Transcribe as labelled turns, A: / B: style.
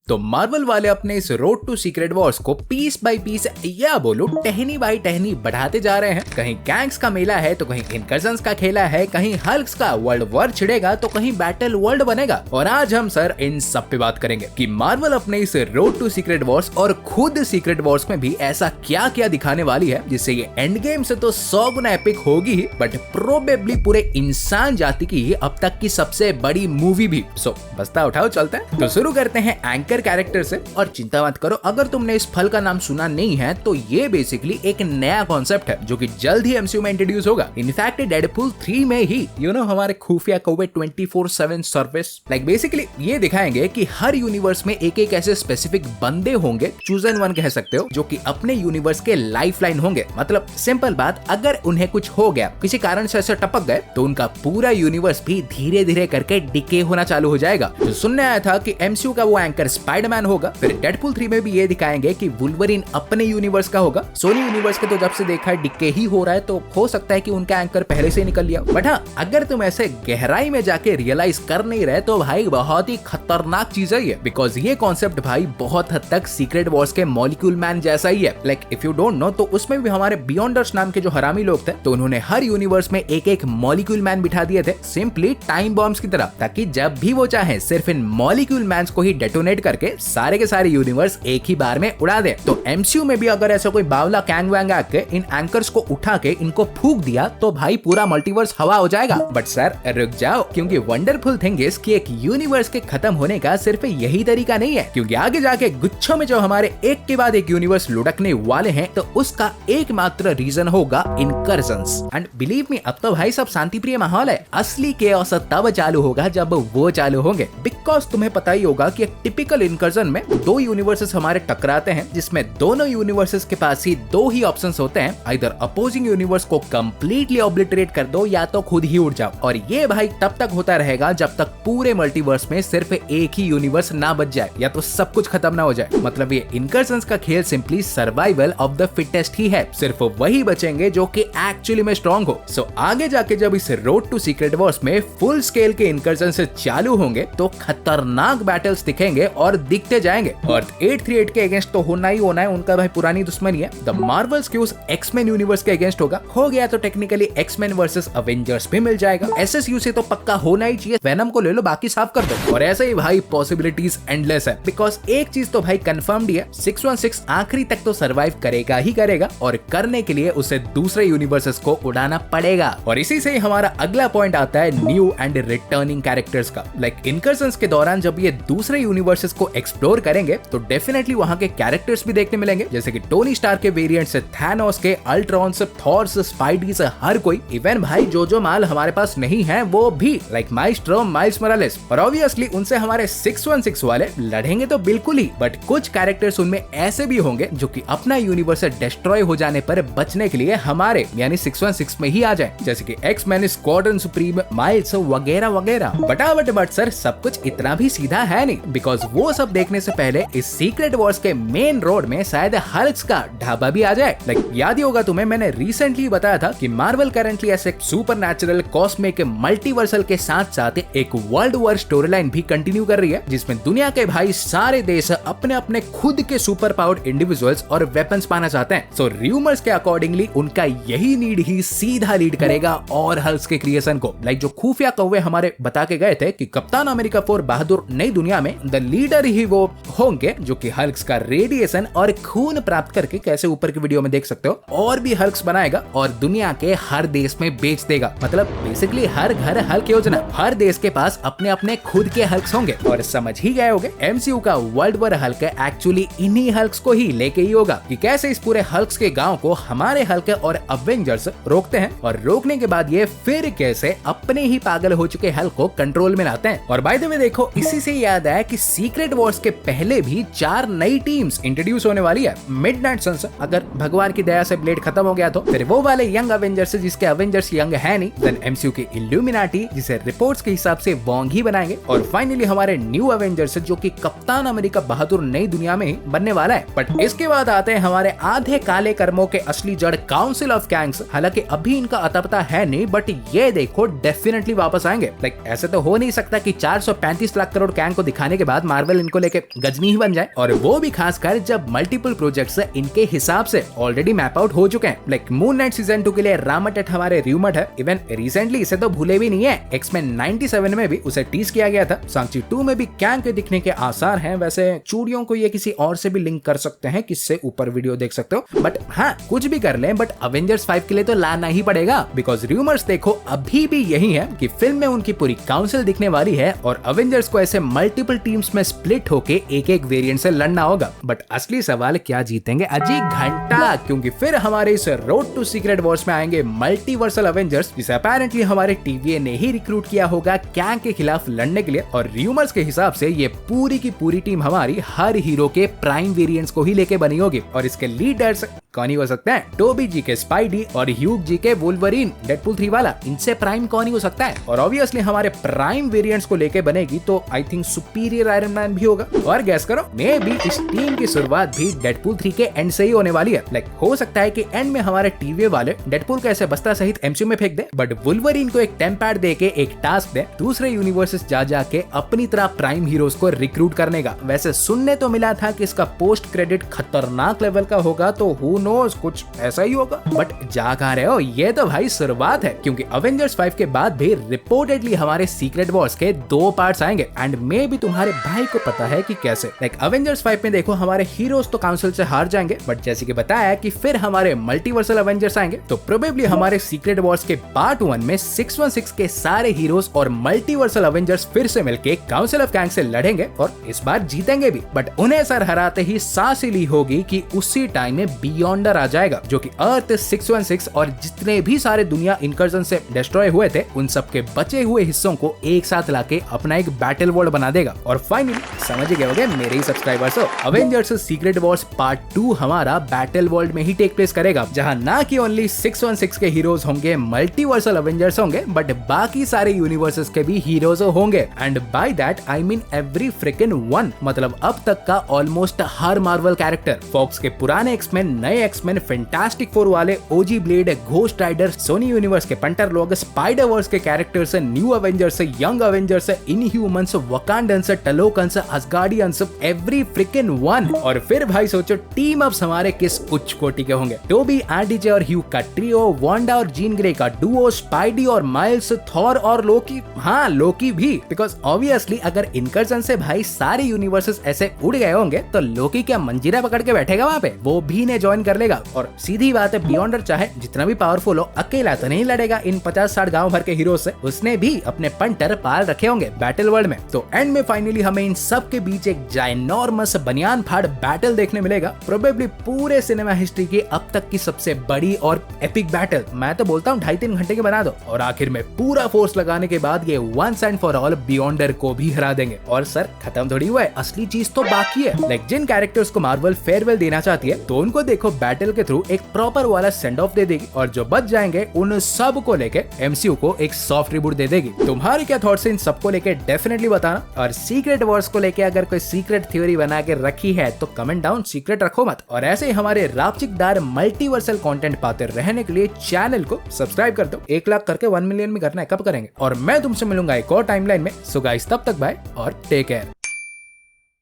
A: तो मार्वल वाले अपने इस रोड टू सीक्रेट वॉर्स को पीस बाय पीस या बोलो टहनी बाई टहनी बढ़ाते जा रहे हैं। कहीं गैंग्स का मेला है तो कहीं इनकर्जन्स का खेला है, कहीं हल्क्स का वर्ल्ड वॉर छिड़ेगा तो कहीं बैटल वर्ल्ड बनेगा। और आज हम सर इन सब पे बात करेंगे कि मार्वल अपने इस रोड टू सीक्रेट वॉर्स और खुद सीक्रेट वॉर्स में भी ऐसा क्या क्या दिखाने वाली है जिससे ये एंड गेम से तो 100 गुना एपिक होगी ही, बट प्रोबेबली पूरे इंसान जाति की ही अब तक की सबसे बड़ी मूवी भी। सो बस्ता उठाओ चलते हैं। तो शुरू करते हैं एंकर कैरेक्टर से। और चिंता मत करो, अगर तुमने इस फल का नाम सुना नहीं है तो ये बेसिकली एक नया कॉन्सेप्ट है जो कि जल्द ही एमसीयू में इंट्रोड्यूस होगा। इनफैक्ट डेडपूल 3 में ही हमारे खुफिया कौवे 24/7 सर्विस बेसिकली ये दिखाएंगे कि हर यूनिवर्स में एक एक ऐसे स्पेसिफिक बंदे होंगे, चूजन वन कह सकते हो, जो कि अपने यूनिवर्स के लाइफलाइन होंगे। मतलब सिंपल बात, अगर उन्हें कुछ हो गया, किसी कारण से ऐसे टपक गए, तो उनका पूरा यूनिवर्स भी धीरे धीरे करके डिके होना चालू हो जाएगा। तो सुनने आया था कि एमसीयू का वो एंकर स्पाइडरमैन होगा। फिर डेडपूल 3 में भी ये दिखाएंगे कि वुल्वरीन अपने यूनिवर्स का होगा। सोनी यूनिवर्स के तो जब से देखा डिके ही हो रहा है, तो हो सकता है कि उनका एंकर पहले से निकल लिया। बट हाँ, अगर तुम ऐसे गहराई में जाके रियलाइज कर नहीं रहे तो भाई बहुत ही खतरनाक चीज है ये, बिकॉज ये कॉन्सेप्ट भाई बहुत हद तक सीक्रेट वॉर्स के मॉलिक्यूल मैन जैसा ही है। इफ यू डोंट नो, तो उसमें भी हमारे बियॉन्डर्स नाम के जो हरामी लोग थे, तो उन्होंने हर यूनिवर्स में एक एक मॉलिक्यूल मैन बिठा दिए थे, सिंपली टाइम बॉम्ब्स की तरह, ताकि जब भी वो चाहे सिर्फ इन मॉलिक्यूल मैन्स को ही डेटोनेट करके सारे के सारे यूनिवर्स एक ही बार में उड़ा दे। तो एमसीयू में भी अगर ऐसा कोई बावला कैंग वैंग आके इन एंकर्स को उठा के इनको फूंक दिया तो भाई पूरा मल्टीवर्स हवा हो जाएगा। बट सर रुक जाओ, क्योंकि वंडरफुल थिंग इज कि एक यूनिवर्स के खत्म होने का सिर्फ यही तरीका नहीं है, क्योंकि आगे जाके गुच्छों में जो हमारे एक के बाद एक यूनिवर्स लुढ़कने वाले हैं, तो उसका एकमात्र रीजन होगा इनकर्जन्स। एंड बिलीव मी, अब तो भाई सब शांति प्रिय माहौल है। असली केओस तब चालू होगा जब वो चालू होंगे, बिकॉज तुम्हें पता ही होगा कि एक टिपिकल इनकर्जन में दो यूनिवर्सेस हमारे टकराते हैं, जिसमें दोनों यूनिवर्सेस के पास ही दो ही ऑप्शंस होते हैं, आइदर अपोजिंग यूनिवर्स को कंप्लीटली ऑब्लिटरेट कर दो या तो खुद ही उड़ जाओ। और ये भाई तब तक होता रहेगा जब तक पूरे मल्टीवर्स में सिर्फ एक ही यूनिवर्स ना बच जाए या तो सब कुछ खत्म ना हो जाए। मतलब ये इनकर्जन्स का खेल simply survival of the fittest ही है, सिर्फ वही बचेंगे जो कि एक्चुअली में स्ट्रॉन्ग हो। सो आगे जाके जब इस रोड टू सीक्रेट वॉर्स में फुल स्केल के इनकर्जन से चालू होंगे तो खतरनाक बैटल्स दिखेंगे और दिखते जाएंगे। और 838 के अगेंस्ट तो होना ही होना है, उनका भाई पुरानी दुश्मनी है। द मार्वल्स के उस एक्समैन यूनिवर्स के अगेंस्ट होगा, हो गया तो टेक्निकली एक्समैन वर्सेस अवेंजर्स भी मिल जाएगा। एसएसयू से तो पक्का होना ही चाहिए, वेनम को ले लो बाकी साफ कर दो। और ऐसे ही भाई पॉसिबिलिटीज एंडलेस है, बिकॉज एक चीज तो भाई कंफर्म्ड ही है, 616 आखिरी तक तो सरवाइव करेगा ही करेगा, और करने के लिए उसे दूसरे यूनिवर्सेस को उड़ाना पड़ेगा। और इसी से ही हमारा अगला पॉइंट आता है न्यू एंड रिटर्निंग कैरेक्टर्स का। इनकर्जन्स के दौरान जब ये दूसरे यूनिवर्सेस को एक्सप्लोर करेंगे तो डेफिनेटली वहां के कैरेक्टर्स भी देखने मिलेंगे, जैसे कि टोनी स्टार्क के वेरिएंट से थैनोस के, अल्ट्रॉन से, थॉर से, स्पाइडी से, हर कोई। इवन भाई जो माल हमारे पास नहीं है वो भी, माइस्ट्रो, माइल्स मोरालेस। और ऑब्वियसली उनसे हमारे 616 वाले लड़ेंगे तो बिल्कुल ही, बट कुछ कैरेक्टर्स उनमें ऐसे भी होंगे जो कि अपना यूनिवर्स डिस्ट्रॉय हो जाने पर बचने के लिए हमारे यानी 616 में ही आ जाए, जैसे कि एक्स-मैन, स्क्वाड्रन सुप्रीम, माइल्स वगैरह वगैरह। बट सर सब कुछ इतना भी सीधा है नहीं, बिकॉज वो सब देखने से पहले इस सीक्रेट वॉर्स के मेन रोड में शायद हल्क्स का ढाबा भी आ जाए। याद ही होगा तुम्हें, मैंने रिसेंटली बताया था कि मार्वल करंटली ऐसे सुपरनैचुरल, कॉस्मिक, मल्टीवर्सल के साथ साथ एक वर्ल्ड वॉर स्टोरी लाइन भी कंटिन्यू कर रही है, जिसमें दुनिया के भाई सारे देश अपने अपने खुद के सुपर पावर्ड इंडिविजुअल्स और वेपन्स पाना चाहते हैं। सो र्यूमर्स के अकॉर्डिंगली उनका यही नीड ही सीधा लीड करेगा और हल्क्स के क्रिएशन को। जो खुफिया कौवे हमारे बता के गए थे कि कप्तान अमेरिका 4 बहादुर नई दुनिया में द लीडर ही वो होंगे, जो कि हल्क्स का रेडिएशन और खून प्राप्त करके, कैसे ऊपर की वीडियो में देख सकते हो, और भी हल्क्स बनाएगा और दुनिया के हर देश में बेच देगा। मतलब बेसिकली हर घर हल्क योजना, हर देश के पास अपने अपने खुद के हल्क्स होंगे। और समझ ही गए होंगे एमसीयू का वर्ल्ड वॉर हल्क एक्चुअली इन्हीं हल्क्स को ही लेके ही होगा, कि कैसे इस पूरे हल्क्स के गांव को हमारे हल्क और अवेंजर्स रोकते हैं, और रोकने के बाद ये फिर कैसे अपने ही पागल हो चुके हल्क को कंट्रोल में लाते हैं। और बाय द वे देखो, इसी से याद आया कि सीक्रेट वॉर्स के पहले भी 4 नई टीम्स इंट्रोड्यूस होने वाली है। मिडनाइट सन्स, अगर भगवान की दया से ब्लेड खत्म हो गया तो, फिर वो वाले यंग अवेंजर्स जिसके अवेंजर्स यंग है नहीं, देन एमसीयू के इल्यूमिनाटी जिसे रिपोर्ट्स के हिसाब से वोंग ही बनाएंगे, और फाइनली हमारे न्यू अवेंजर्स जो कि कप्तान अमेरिका बहादुर नई दुनिया में ही बनने वाला है। बट इसके बाद आते हैं हमारे आधे काले कर्मों के असली जड़ काउंसिल ऑफ गैंग्स। हालांकि अभी इनका अता पता है नहीं, बट ये देखो डेफिनेटली वापस आएंगे। ऐसे तो हो नहीं सकता कि 435 लाख करोड़ गैंग को दिखाने के बाद मार्वल मार्वल इनको लेके गजनी ही बन जाए, और वो भी खासकर जब मल्टीपल प्रोजेक्ट्स इनके हिसाब से ऑलरेडी मैप आउट हो चुके हैं। लाइक मून नाइट सीजन 2 के लिए रामाटेट हमारे रूमर्ड है, इवन रिसेंटली इसे तो भूले भी नहीं है, एक्समैन 97 में भी उसे टीज किया गया था, सांची 2 में भी कैंग के दिखने के आसार हैं। वैसे चूड़ियों को ये किसी और से भी लिंक कर सकते हैं, किससे ऊपर वीडियो देख सकते हो, बट हाँ कुछ भी कर लें, बट अवेंजर्स 5 के लिए तो लाना ही पड़ेगा, बिकॉज रूमर्स देखो अभी भी यही है कि फिल्म में उनकी पूरी काउंसिल दिखने वाली है और अवेंजर्स को ऐसे मल्टीपल टीम्स में स्प्लिट होके एक एक वेरिएंट से लड़ना होगा। बट असली सवाल क्या जीतेंगे अजी घंटा, क्योंकि फिर हमारे इस रोड टू सीक्रेट वॉर्स में आएंगे मल्टीवर्सल अवेंजर्स, जिसे अपेरेंटली हमारे टीवीए ने ही रिक्रूट किया होगा कैंग के खिलाफ लड़ने के लिए। और रूमर्स के हिसाब से ये पूरी की पूरी टीम हमारी हर हीरो के प्राइम वेरिएंट्स को ही लेके बनी होगी, और इसके लीडर्स कौन ही हो सकते हैं? टोबी जी के स्पाइडी और ह्यूग जी के वुल्वरीन डेडपूल 3 वाला, इनसे प्राइम कौन ही हो सकता है? और ऑब्वियसली हमारे प्राइम वेरिएंट्स को लेके बनेगी तो I think superior iron man भी होगा। और गैस करो, मे बी इस टीम की शुरुआत भी डेडपूल 3 के एंड से ही होने वाली है। लाइक हो सकता है कि एंड में हमारे टीवी वाले डेडपूल को ऐसे बस्ता सहित एमसीयू में फेंक दे, बट वुल्वरीन को एक टेम्पैड दे के एक टास्क दे दूसरे यूनिवर्सेस जा जाके अपनी तरह प्राइम हीरोज को रिक्रूट करने का। वैसे सुनने तो मिला था कि इसका पोस्ट क्रेडिट खतरनाक लेवल का होगा, तो हु नोज कुछ ऐसा ही होगा। बट जा कहां रहे हो, ये तो भाई शुरुआत है, क्योंकि अवेंजर्स 5 के बाद भी रिपोर्टेडली हमारे सीक्रेट वॉर्स के 2 पार्ट्स आएंगे, एंड मे भी तुम्हारे भाई को पता है कि कैसे। लाइक अवेंजर्स 5 में देखो हमारे हीरोज तो काउंसिल से हार जाएंगे, बट जैसे कि बताया कि फिर हमारे मल्टीवर्सल अवेंजर्स आएंगे, तो प्रोबेबली हमारे सीक्रेट वॉर्स के पार्ट 1 में 616 के सारे हीरोज और मल्टीवर्सल अवेंजर्स फिर से मिलके काउंसिल ऑफ कैंग से लड़ेंगे और इस बार जीतेंगे भी। बट उन्हें सर हराते ही सांस ली होगी कि उसी टाइम में बियॉन्डर आ जाएगा, जो कि अर्थ 616 और जितने भी सारे दुनिया इनकर्जन से डिस्ट्रॉय हुए थे उन सब के बचे हुए हिस्सों को एक साथ लाके अपना एक बैटल वर्ल्ड बना देगा। और फाइनली समझ गए होंगे मेरे ही subscribers, Avengers Secret Wars part 2 हमारा बैटल वर्ल्ड में ही टेक प्लेस करेगा, जहां ना कि ओनली 616 के हीरोज होंगे, मल्टीवर्सल अवेंजर्स होंगे, बट बाकी सारे यूनिवर्सेस के भी हीरोज होंगे। And by that I mean every freaking one, मतलब अब तक का ऑलमोस्ट हर मार्वल कैरेक्टर, फॉक्स के पुराने एक्समैन, नए एक्समैन, फैंटास्टिक फोर वाले, OG Blade, Ghost Rider, Sony Universe के पंटर लोग, स्पाइडर वर्स के characters, New Avengers, Young Avengers, Inhumans, Wakandans, Talokans, Asgardians, every freaking one. और फिर भाई सोचो टीम अप्स हमारे किस उच्च कोटि के होंगे। टोबी, आरडीजे और ह्यू का ट्रियो, वांडा और जीन ग्रे का डुओ, स्पाइडी और माइल्स, थॉर और लोकी, हाँ लोकी भी, बिकॉज ऑब्वियसली अगर इनकर्जन से भाई सारे यूनिवर्सेस ऐसे उड़ गए होंगे तो लोकी क्या मंजीरा पकड़ के बैठेगा वहां पे? वो भी ने ज्वाइन कर लेगा। और सीधी बात है, बियॉन्डर चाहे जितना भी पावरफुल हो, अकेला तो नहीं लड़ेगा इन 50-60 गांव भर के हीरो से, उसने भी अपने पंटर पाल रखे होंगे बैटल वर्ल्ड में। तो एंड में फाइनली हमें इन सब के बीच एक जायनॉर्मस बनियान फाड़ बैटल देखने मिलेगा, प्रोबेबली पूरे सिनेमा हिस्ट्री की अब तक की सबसे बड़ी और एपिक बैटल। मैं तो बोलता हूँ 2.5-3 घंटे की बना दो, और आखिर में पूरा फोर्स लगाने के बाद ये once and for all Beyonder को भी हरा देंगे। और सर खत्म थोड़ी हुआ है, असली चीज तो बाकी है। लाइक जिन कैरेक्टर्स को मार्वल फेयरवेल देना चाहती है तो उनको देखो बैटल के थ्रू एक प्रॉपर वाला सेंड ऑफ दे देगी, और जो बच जाएंगे उन सब को लेके एमसीयू को एक सॉफ्ट रिबूट दे देगी। तुम्हारे क्या थॉट्स इन सबको लेके डेफिनेटली बताना, और सीक्रेट वॉर्स को लेके अगर कोई सीक्रेट थ्योरी बना के रखी है तो कमेंट डाउन, सीक्रेट रखो मत। और ऐसे ही हमारे रापचिकदार मल्टीवर्सल कंटेंट पाते रहने के लिए चैनल को सब्सक्राइब कर दो। 1 लाख करके 1 मिलियन में करना है, कब करेंगे? और मैं तुमसे मिलूंगा एक और टाइमलाइन में। सो गाइस तब तक बाय और टेक केयर।